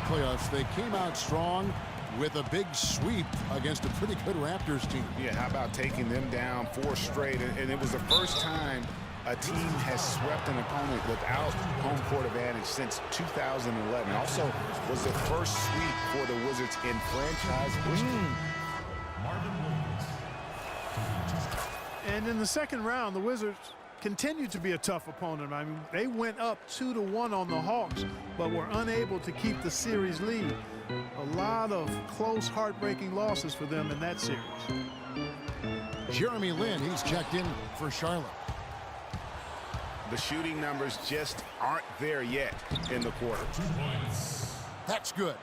playoffs, they came out strong with a big sweep against a pretty good Raptors team. Yeah, how about taking them down 4 straight? And it was the first time a team has swept an opponent without home court advantage since 2011. Also was the first sweep for the Wizards in franchise history. And in the second round, the Wizards continued to be a tough opponent. I mean, they went up 2-1 on the Hawks, but were unable to keep the series lead. A lot of close, heartbreaking losses for them in that series. Jeremy Lin, he's checked in for Charlotte. The shooting numbers just aren't there yet in the quarter. 2 points. That's good.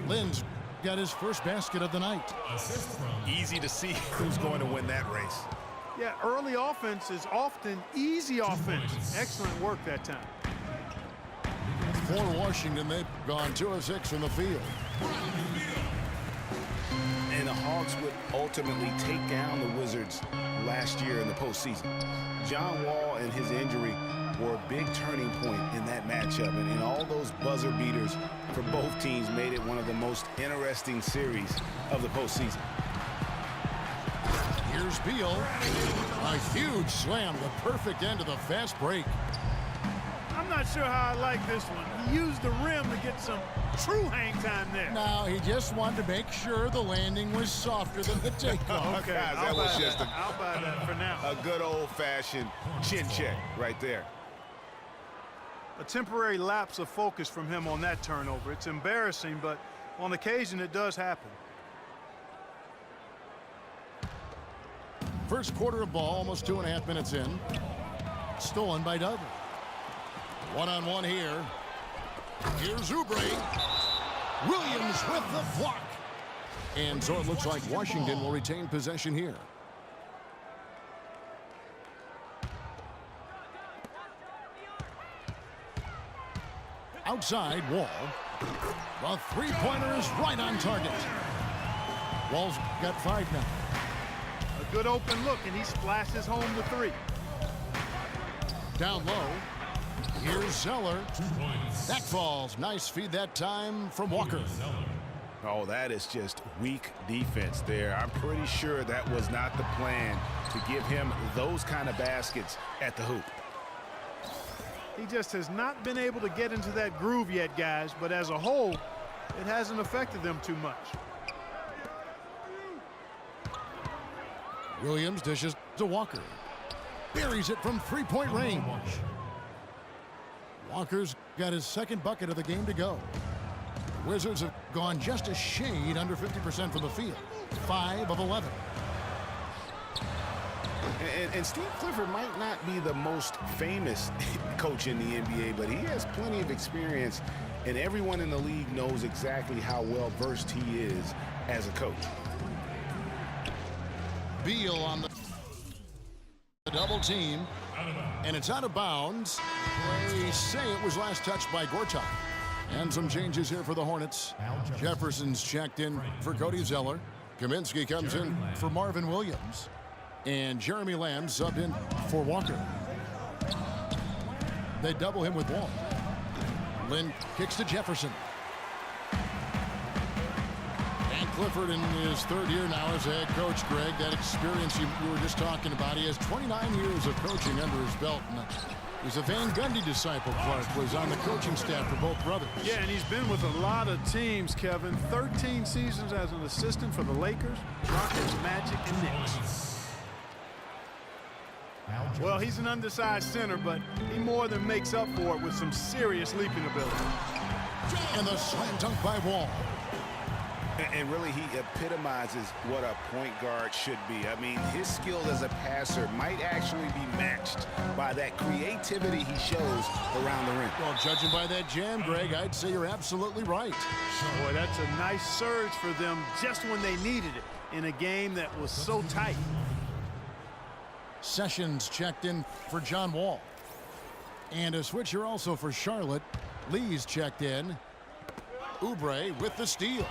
Lin's got his first basket of the night. Assist from Easy to see who's going to win that race. Yeah, early offense is often easy offense. Excellent work that time. For Washington, they've gone 2 of 6 from the field. And the Hawks would ultimately take down the Wizards last year in the postseason. John Wall and his injury were a big turning point in that matchup, and all those buzzer beaters for both teams made it one of the most interesting series of the postseason. Here's Beal. A huge slam, the perfect end of the fast break. I'm not sure how I like this one. He used the rim to get some true hang time there. Now, he just wanted to make sure the landing was softer than the takeoff. Okay, Guys, that was just I'll buy that for now. a good old-fashioned chin check right there. A temporary lapse of focus from him on that turnover. It's embarrassing, but on occasion it does happen. First quarter of ball, almost 2.5 minutes in. Stolen by Dudley. One-on-one here. Here's Oubre. Williams with the block. And so it looks like Washington will retain possession here. Outside, Wall. The three-pointer is right on target. Wall's got 5 now. A good open look, and he splashes home the 3. Down low. Here's Zeller. 2 points. That falls. Nice feed that time from Walker. Oh, that is just weak defense there. I'm pretty sure that was not the plan to give him those kind of baskets at the hoop. He just has not been able to get into that groove yet, guys, but as a whole, it hasn't affected them too much. Williams dishes to Walker. Buries it from three-point range. Walker's got his second bucket of the game to go. The Wizards have gone just a shade under 50% from the field. 5 of 11. And Steve Clifford might not be the most famous coach in the NBA, but he has plenty of experience, and everyone in the league knows exactly how well-versed he is as a coach. Beal on the double team, and it's out of bounds. They say it was last touched by Gortat. And some changes here for the Hornets. Jefferson's checked in for Cody Zeller. Kaminsky comes in for Marvin Williams. And Jeremy Lamb subbed in for Walker. They double him with Wall. Lin kicks to Jefferson. And Clifford in his 3rd year now as a head coach, Greg. That experience you were just talking about. He has 29 years of coaching under his belt. And he's a Van Gundy disciple. Clark was on the coaching staff for both brothers. Yeah, and he's been with a lot of teams, Kevin. 13 seasons as an assistant for the Lakers, Rockets, Magic, and Knicks. Well, he's an undersized center, but he more than makes up for it with some serious leaping ability. And the slam dunk by Wall. And really, he epitomizes what a point guard should be. I mean, his skills as a passer might actually be matched by that creativity he shows around the rim. Well, judging by that jam, Greg, I'd say you're absolutely right. Boy, that's a nice surge for them just when they needed it in a game that was so tight. Sessions checked in for John Wall. And a switcher also for Charlotte. Lee's checked in. Oubre with the steal.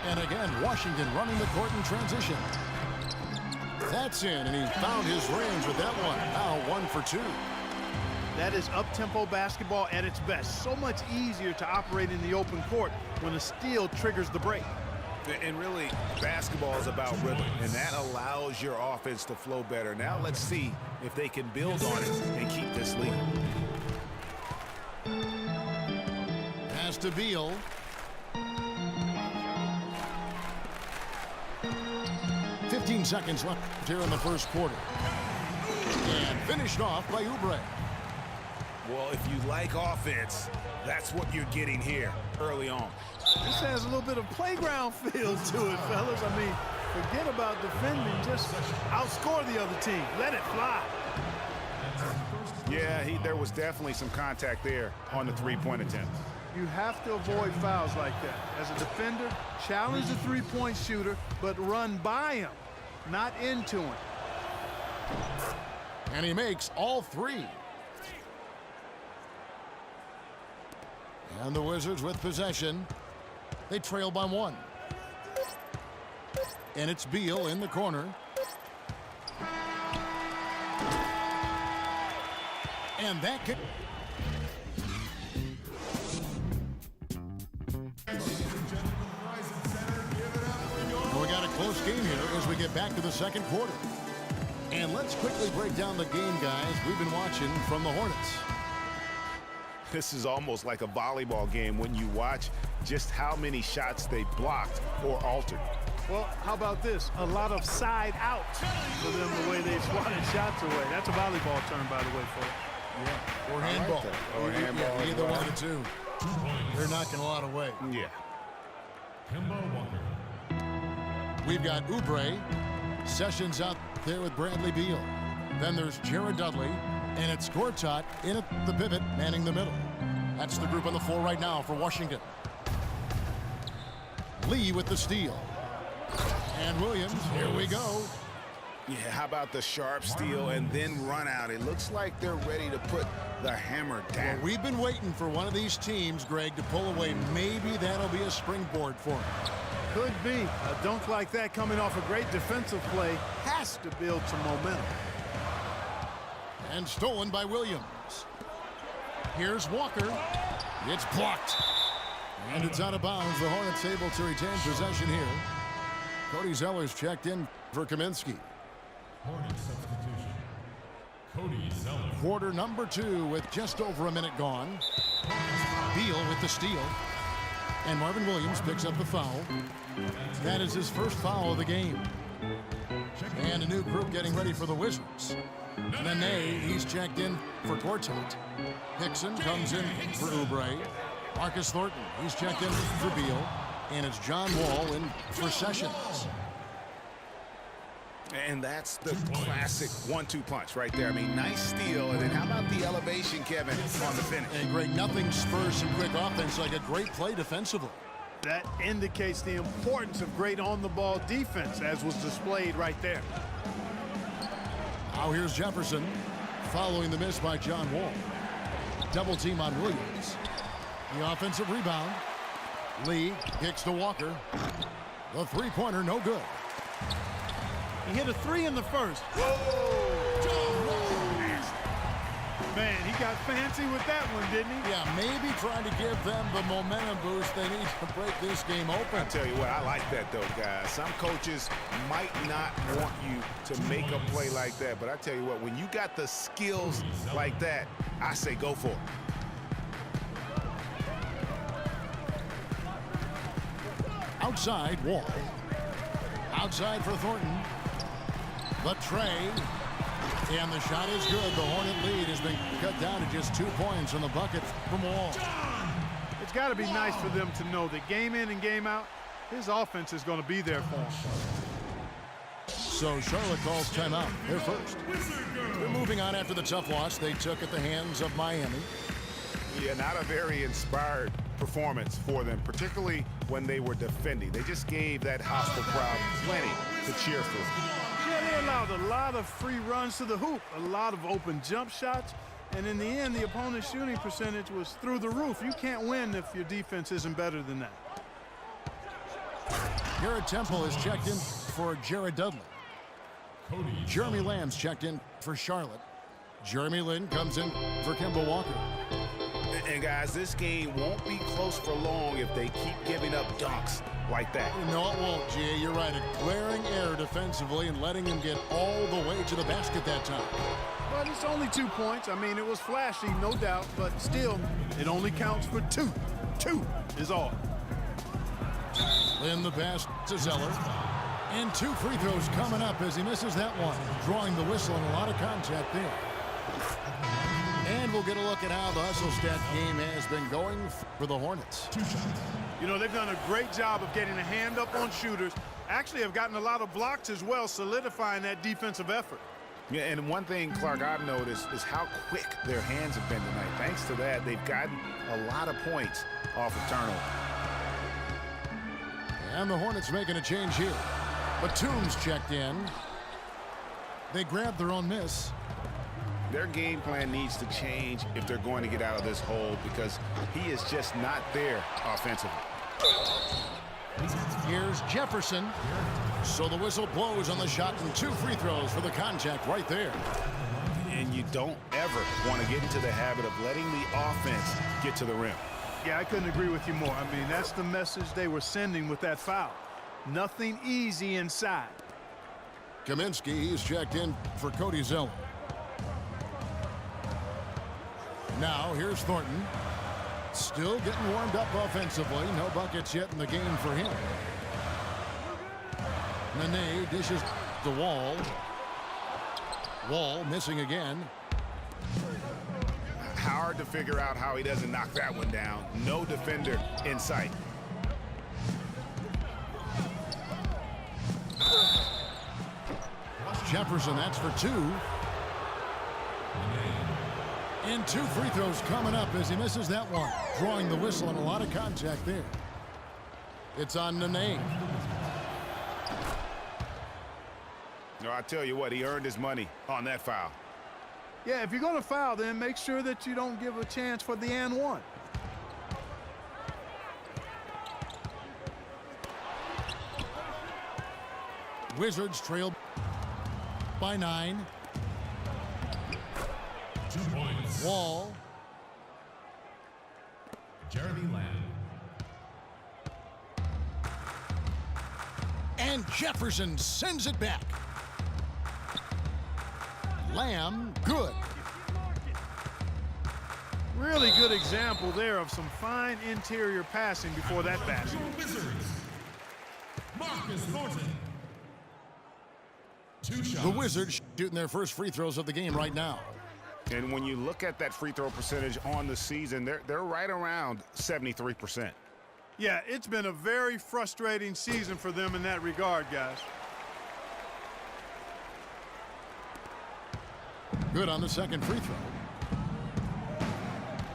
And again, Washington running the court in transition. That's in, and he found his range with that one. Now 1 for 2. That is up-tempo basketball at its best. So much easier to operate in the open court when a steal triggers the break. And really, basketball is about rhythm, and that allows your offense to flow better. Now let's see if they can build on it and keep this lead. Pass to Beal. "15 seconds left here in the first quarter." And finished off by Oubre. Well, if you like offense, that's what you're getting here early on. This has a little bit of playground feel to it, fellas. I mean, forget about defending. Just outscore the other team. Let it fly. Yeah, there was definitely some contact there on the three-point attempt. You have to avoid fouls like that. As a defender, challenge the three-point shooter, but run by him, not into him. And he makes all three. And the Wizards with possession. They trail by 1. And it's Beal in the corner. And that could... We got a close game here as we get back to the second quarter. And let's quickly break down the game, guys, we've been watching from the Hornets. This is almost like a volleyball game when you watch just how many shots they blocked or altered. Well, how about this? A lot of side out for them the way they swatted shots away. That's a volleyball term, by the way, folks. Yeah, or handball. Or handball. Yeah, either one of the two. They're knocking a lot away. Yeah. Kemba Walker. We've got Oubre. Sessions out there with Bradley Beal. Then there's Jared Dudley. And it's Gortat in at the pivot, manning the middle. That's the group on the floor right now for Washington. Lee with the steal. And Williams, here we go. Yeah, how about the sharp steal and then run out? It looks like they're ready to put the hammer down. Well, we've been waiting for one of these teams, Greg, to pull away. Maybe that'll be a springboard for them. Could be. A dunk like that coming off a great defensive play has to build some momentum. And stolen by Williams. Here's Walker. It's blocked. And it's out of bounds. The Hornets able to retain possession here. Cody Zeller's checked in for Kaminsky. Hornets substitution. Cody Zeller. Quarter number 2 with just over a minute gone. Beal with the steal. And Marvin Williams picks up the foul. That is his first foul of the game. And a new group getting ready for the Wizards. Nene, he's checked in for Gortat. Hickson comes in for Oubre. Marcus Thornton, he's checked in for Beal. And it's John Wall in for Sessions. And that's the classic 1-2 punch right there. I mean, nice steal. And then how about the elevation, Kevin, on the finish? And Greg, nothing spurs some quick offense like a great play defensively. That indicates the importance of great on-the-ball defense, as was displayed right there. Now here's Jefferson following the miss by John Wall. Double team on Williams. The offensive rebound. Lee kicks to Walker. The three-pointer no good. He hit a 3 in the first. Man, he got fancy with that one, didn't he? Yeah, maybe trying to give them the momentum boost they need to break this game open. I tell you what, I like that though, guys. Some coaches might not want you to make a play like that, but I tell you what, when you got the skills like that, I say go for it. Outside, Wall. Outside for Thornton. The tray. And the shot is good. The Hornet lead has been cut down to just 2 points on the bucket from Wall. It's got to be nice for them to know that game in and game out, his offense is going to be there for him. So Charlotte calls timeout. They're first. They're moving on after the tough loss they took at the hands of Miami. Yeah, not a very inspired performance for them, particularly when they were defending. They just gave that hostile crowd plenty to cheer for. Yeah, they allowed a lot of free runs to the hoop, a lot of open jump shots, and in the end, the opponent's shooting percentage was through the roof. You can't win if your defense isn't better than that. Garrett Temple is checked in for Jared Dudley. Jeremy Lamb's checked in for Charlotte. Jeremy Lin comes in for Kemba Walker. And guys, this game won't be close for long if they keep giving up dunks like that. No, it won't, G.A. You're right. A glaring error defensively and letting him get all the way to the basket that time. But it's only 2 points. I mean, it was flashy, no doubt, but still, it only counts for 2. 2 is all. Lin the pass to Zeller. And 2 free throws coming up as he misses that one. Drawing the whistle and a lot of contact there. And we'll get a look at how the hustle stat game has been going for the Hornets. You know, they've done a great job of getting a hand up on shooters. Actually have gotten a lot of blocks as well, solidifying that defensive effort. Yeah, and one thing, Clark, I've noticed is how quick their hands have been tonight. Thanks to that, they've gotten a lot of points off of turnover. And the Hornets making a change here. Batum's checked in. They grabbed their own miss. Their game plan needs to change if they're going to get out of this hole because he is just not there offensively. Here's Jefferson. So the whistle blows on the shot and 2 free throws for the contact right there. And you don't ever want to get into the habit of letting the offense get to the rim. Yeah, I couldn't agree with you more. I mean, that's the message they were sending with that foul. Nothing easy inside. Kaminsky, he's checked in for Cody Zeller. Now, here's Thornton. Still getting warmed up offensively. No buckets yet in the game for him. Nene dishes the Wall. Wall missing again. Hard to figure out how he doesn't knock that one down. No defender in sight. Jefferson, that's for 2. And 2 free throws coming up as he misses that one. Drawing the whistle and a lot of contact there. It's on Nene. No, I tell you what, he earned his money on that foul. Yeah, if you're going to foul, then make sure that you don't give a chance for the and one. Wizards trail by 9. 2 points. Wall. Jeremy Lamb. And Jefferson sends it back. Lamb, good. Really good example there of some fine interior passing before that basket. Wizards. Marcus Thornton. 2 shots. The Wizards shooting their first free throws of the game right now. And when you look at that free throw percentage on the season, they're right around 73%. Yeah, it's been a very frustrating season for them in that regard, guys. Good on the second free throw.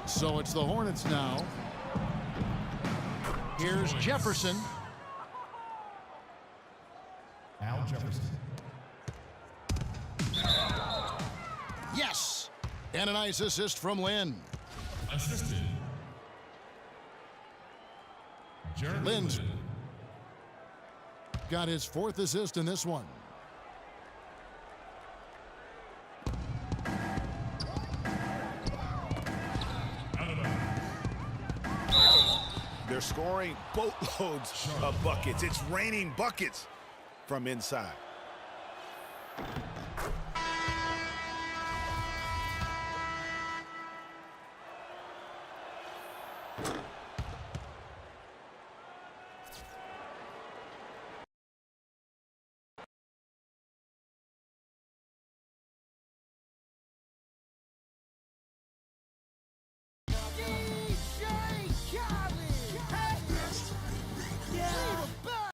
So it's the Hornets now. Here's Jefferson. Al Jefferson. Yes! And a nice assist from Lin. Assisted. Jeremy Lin's Lin. got his 4th assist in this one. They're scoring boatloads of buckets. It's raining buckets from inside.